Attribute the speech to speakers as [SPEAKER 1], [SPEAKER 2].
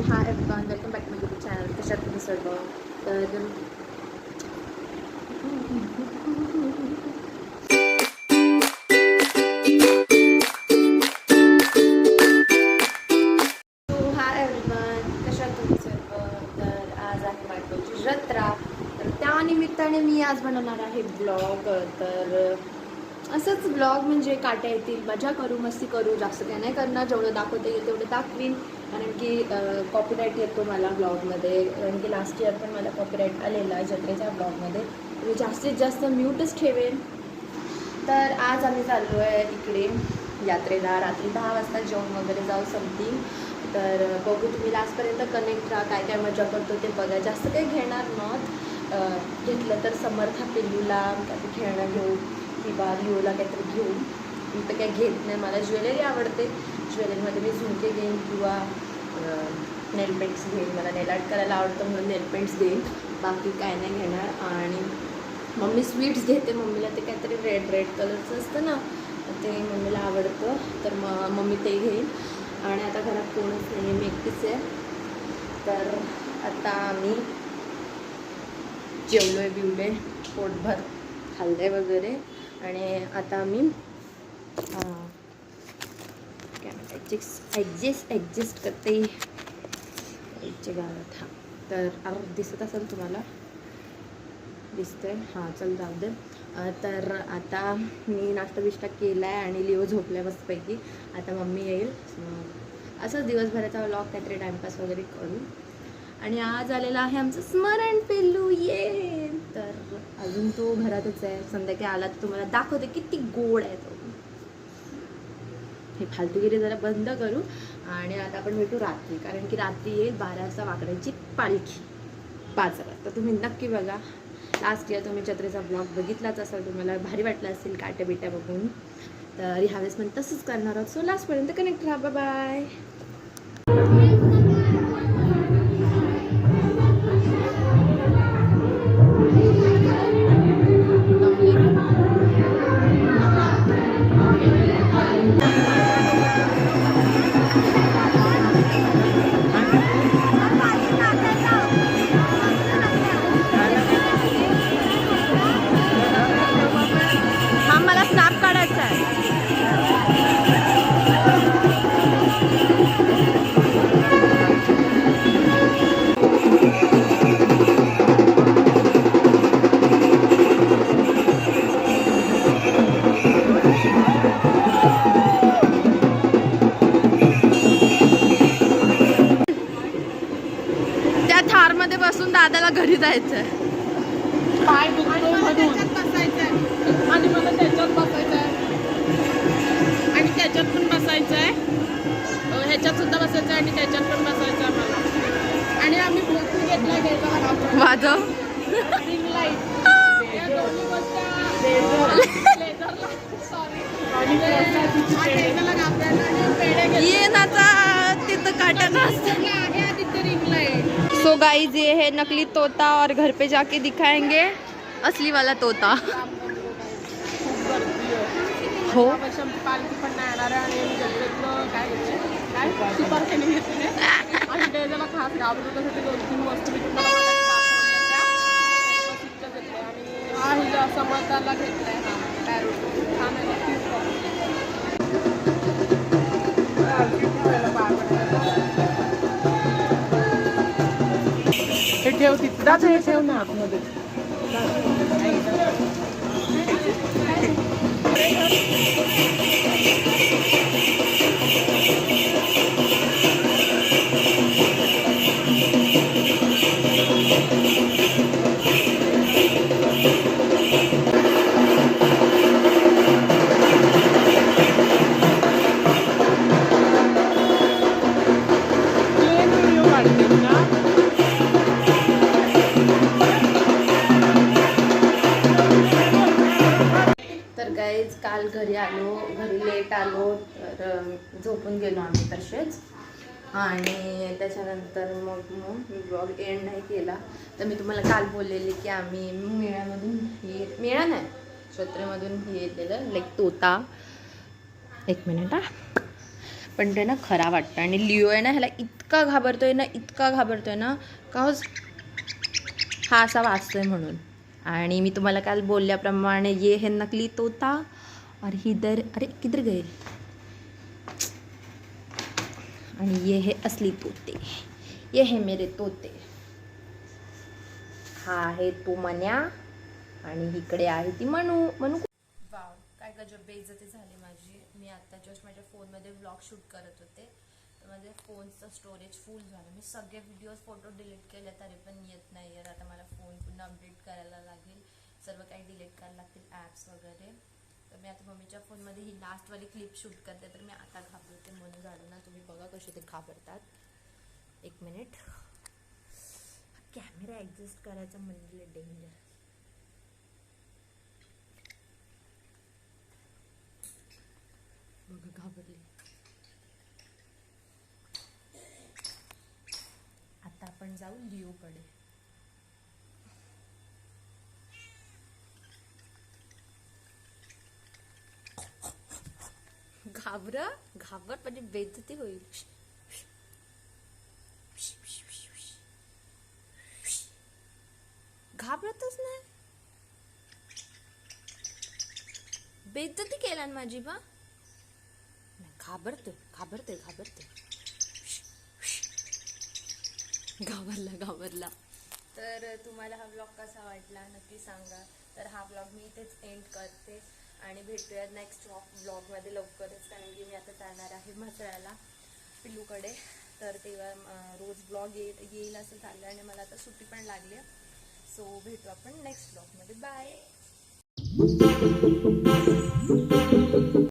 [SPEAKER 1] High everyone, welcome back to my YouTube channel. कशात तुम्ही सर्व? तर हाय एव्हरीवन, कशात तुम्ही सर्व? तर आज आहे बायकोची जत्रा, तर त्यानिमित्ताने मी आज बनवणार आहे ब्लॉग. तर असंच ब्लॉग म्हणजे काट्या येतील, मजा करू, मस्ती करू, जास्त काय नाही करणार. जेवढं दाखवता येईल तेवढं दाखवीन, कारण की कॉपीराईट येतो मला ब्लॉगमध्ये. कारण की लास्ट इयर पण मला कॉपीराईट आलेला जत्रेच्या ब्लॉगमध्ये. मी जास्तीत जास्त म्यूटच ठेवेन. तर आज आम्ही चाललो आहे इकडे यात्रेला. रात्री 10 वाजता जेवण वगैरे जाऊ समथिंग. तर बघू, तुम्ही लास्टपर्यंत कनेक्ट राहा. काय काय मजा करतो ते बघा. जास्त काही घेणार नॉट, घेतलं तर समर्था पिल्लूला काहीतरी खेळणं घेऊ किंवा लिओला काहीतरी घेऊ. मी तर काही घेत नाही, मला ज्वेलरी आवडते. ज्वेलरीमध्ये मी झुमके घेईन किंवा नेल पेंट्स घेईन. मला नेल आर्ट करायला आवडतं म्हणून नेल पेंट्स घेईन, बाकी काय नाही घेणार. आणि मम्मी स्वीट्स घेते. मम्मीला ते काहीतरी रेड कलरचं असतं ना, ते मम्मीला आवडतं, तर मम्मी ते घेईन. आणि आता घरात कोणच नाही, मी एकटीच आहे. तर आता आम्ही जेवलोय बिवलोय, पोटभर खाल्ले वगैरे. आणि आता आम्ही काय म्हणते ॲडजस्ट करते इथे गावात. हां, तर दिसत असेल तुम्हाला, दिसतंय? हां, चल जाऊ दे. तर आता मी नाश्ता बिष्टा केला आहे आणि लिओ झोपला आहे मस्तपैकी. आता मम्मी येईल, असंच दिवसभराचा व्लॉग काहीतरी टाईमपास वगैरे करू. आणि आज आलेला आहे आमचं स्मरण पिल्लू, ये. तर अजून तो घरातच आहे. संध्याकाळी आला तर तुम्हाला दाखवते किती गोड आहे तो. हे फालतूगिरी जरा बंद करू. आणि आता आपण भेटू रात्री, कारण की रात्री येईल 12 वाजता वाकड्यांची पालखी बाजारात. तर तुम्ही नक्की बघा. लास्ट इयर तुम्ही जत्रेचा ब्लॉग बघितलाच असाल, तुम्हाला भारी वाटला असेल काट्या बिट्या बघून. तर ह्यावेळेस पण तसंच करणार आहोत. सो लास्टपर्यंत कनेक्ट राहा. Bye bye. हा, मला स्नॅप काढायचा आहे. त्या थारमध्ये बसून दादाला घरी जायचंय.
[SPEAKER 2] पाय दुखतो म्हणून बसायचंय आणि मला त्याच्यात बसायचंय आणि त्याच्यात पण बसायचंय, ह्याच्यात सुद्धा बसायचं आणि त्याच्यात पण बसायचं मला. आणि आम्ही ब्लूटूथ घेतला घ्यायचा
[SPEAKER 1] वाजव.
[SPEAKER 2] रिंग लाईट या दोन्ही गोष्टी लेझरला, सॉरी, आणि लेझरला घाबरायला आणि पेढे घेतले.
[SPEAKER 1] ये नाचा तिथं काटा नसतं.
[SPEAKER 2] आहे तिथे रिंग लाईट.
[SPEAKER 1] सो गाइस, ये है नकली तोता और घर पे जाके दिखाएंगे असली वाला तोता.
[SPEAKER 2] खूप गर्दी आहे.
[SPEAKER 1] हो,
[SPEAKER 2] पालखी पण नाही येणार आहे आणि जत्रेतलं काय सुपर केली घेतली आणि डेझाला खास घाबरू त्यासाठी 2-3 वस्तू मी तुम्हाला घेतल्या. आणि हा हिला समजदारला घेतलाय. हा पॅरो छान आहे, नक्कीच हे ठेव तिथलाच, हे ठेव ना आतमध्ये.
[SPEAKER 1] काल घरी लेट आलो, तर झोपून गेलो आम्ही तसेच. आणि त्याच्यानंतर मग मी ब्लॉग एंड नाही केला. तर मी तुम्हाला काल बोललेले की आम्ही मेळ्यामधून मेळा नाही, जत्रेमधून येलेलं लाईक तोता. एक मिनिट हा, पण ते ना खरा वाटतं. आणि लिओ आहे ना ह्याला इतका घाबरतोय ना का हा असा वाचतोय म्हणून. आणि मी तुम्हाला काल बोलल्याप्रमाणे ये है नकली तोता और इधर अरे किधर गए, आणि ये है असली तोते, ये है मेरे तोते. हा आहे तो मन्या आणि इकडे आहे ती मनू. वाव, काय गजब बेइज्जती झाली माझी. मी आता जस्ट माझ्या फोनमध्ये व्लॉग शूट करत होते तर माझे फोनचं स्टोरेज फुल झालं. मी सगळे व्हिडिओज फोटो डिलीट केले तरी पण येत नाही आहे. आता मला फोन पुन्हा अपडेट करायला लागेल, सर्व काही डिलीट करायला लागतील ॲप्स वगैरे. तर मी आता मम्मीच्या फोनमध्ये ही लास्टवाली क्लिप शूट करते. तर मी आता घाबरते म्हणून झालं ना, तुम्ही बघा कसे ते घाबरतात. एक मिनिट, कॅमेरा ॲडजस्ट करायचा म्हणजे डेंजर. बघा घाबरली. आता आपण जाऊ लिओकडे. घाबर म्हणजे बेइज्जती होईल. घाबरतच नाही, बेइज्जती केला माझी बा. घाबरते घाबरला. तर तुम्हाला हा ब्लॉग कसा वाटला नक्की सांगा. तर हा ब्लॉग मी इथेच एंड करते आणि भेटूया नेक्स्ट ब्लॉगमध्ये लवकरच. कारण की मी आता जाणार आहे म्हसळ्याला पिल्लूकडे. तर तेव्हा रोज ब्लॉग येईल असं झालं आणि मला आता सुट्टी पण लागली. सो भेटू आपण नेक्स्ट ब्लॉगमध्ये. बाय.